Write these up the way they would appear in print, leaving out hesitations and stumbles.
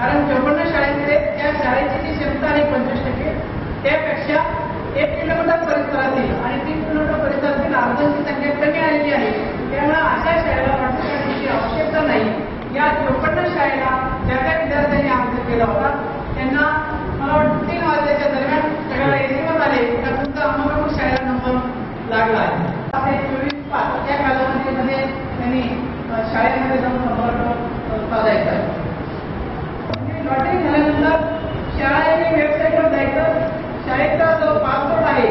कारण 54 शाळेमध्ये त्या शाळेची जी क्षमता आहे 25%, त्यापेक्षा 1 किलोमीटर परिसरातील आणि 3 किलोमीटर परिसरातील अर्जांची संख्या कमी आलेली आहे. त्यामुळे अशा शाळेला वाटप करण्याची आवश्यकता नाही. या 54 शाळेला ज्या काही विद्यार्थ्यांनी अर्ज केला होता त्यांना मला वाटतं 3 वाजल्याच्या दरम्यान सगळ्याला एसीवर आले. तर तुमचा अमोघ शाळेला नंबर लागला आहे. 24/5 या कालावधीमध्ये त्यांनी शाळेमध्ये जाऊन संपर्क साधायचा आहे. लॉटरी झाल्यानंतर शाळेच्या वेबसाईटवर जायचं, शाळेचा जो पासवर्ड आहे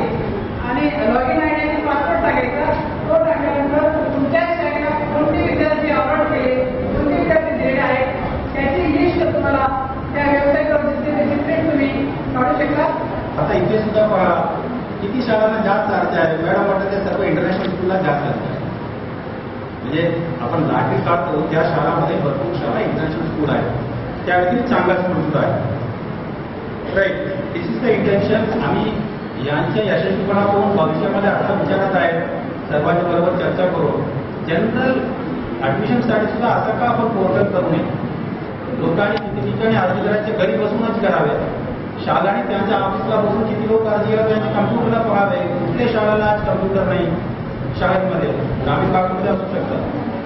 आणि लॉगिन आय डी आणि पासवर्ड टाकायचा. तो टाकल्यानंतर तुमच्या शाळेला कोणते विद्यार्थी अपलोड केले, कोणते विद्यार्थी दिलेले आहेत त्याची लिस्ट तुम्हाला त्या वेबसाईटवर दिसते. त्याची प्रिंट तुम्ही काढू शकता. आता इथे सुद्धा पहा किती शाळांना जास्त अर्ज आहे. मॅडम वाटतं ते सर्व इंटरनॅशनल स्कूलला जास्त अर्ज आहे. म्हणजे आपण लाटरी काढतो त्या शाळांमध्ये भरपूर शाळा इंटरनॅशनल स्कूल आहे, त्या व्यतिरिक्त चांगला स्कूल सुद्धा आहे. Right, this is the intention. आम्ही यांच्या यशस्वीपणा करून भविष्यामध्ये असा विचारत आहे सर्वांच्या बरोबर चर्चा करून जनरल ॲडमिशनसाठी सुद्धा असं का आपण पोर्टल करू नये. लोकांनी किती ठिकाणी अर्ज करायचे घरी बसूनच करावे. शाळांनी त्यांच्या ऑफिसला बसून किती लोक अर्ज केला त्यांच्या कम्प्युटरला पाहावे. कुठल्या शाळेला आज कम्प्युटर नाही शाळेमध्ये, ग्रामीण भागामध्ये असू शकतात.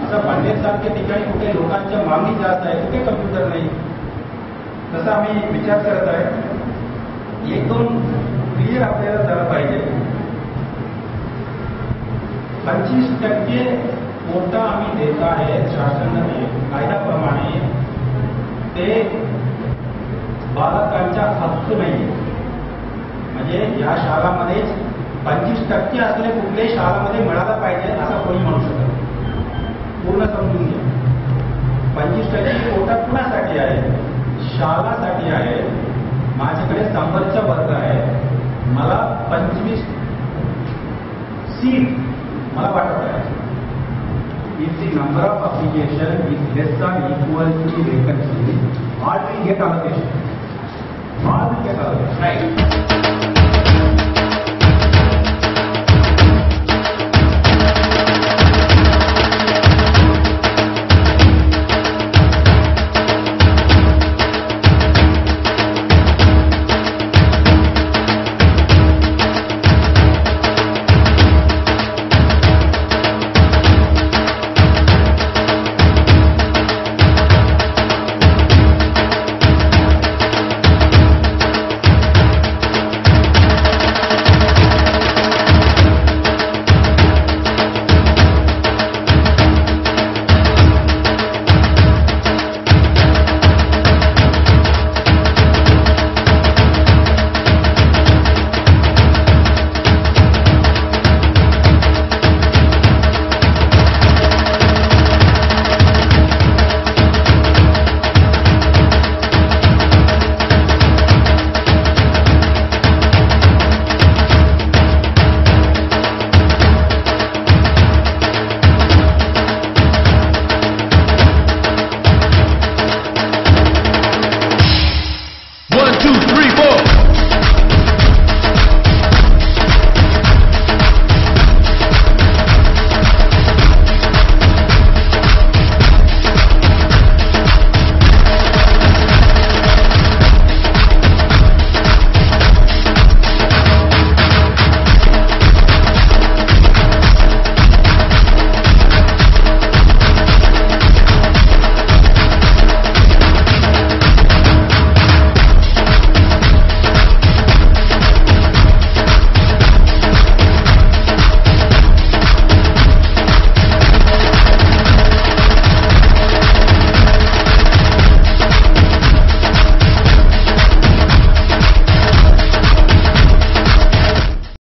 आता पांडेरसारख्या ठिकाणी कुठे लोकांच्या मागणी जास्त आहे, कुठे कम्प्युटर नाही. तसा आम्ही विचार करत आहे. 1-2 क्लिअर आपल्याला झालं पाहिजे. 25% कोटा आम्ही देत आहे शासनाने कायद्याप्रमाणे. ते बालकांच्या हक्क नाही. म्हणजे या शाळांमध्येच 25% असले कुठल्याही शाळांमध्ये मिळाला पाहिजे असं कोणी म्हणू शकत. पूर्ण समजून घ्या. 25% कोटा कुणासाठी आहे? शाळासाठी आहे. माझ्याकडे 100चा वर्ग आहे, मला 25 सीट मला वाटत आहे. If the number of application is less than equal to the vacancy, all will get allocation. All will get allocation. Right.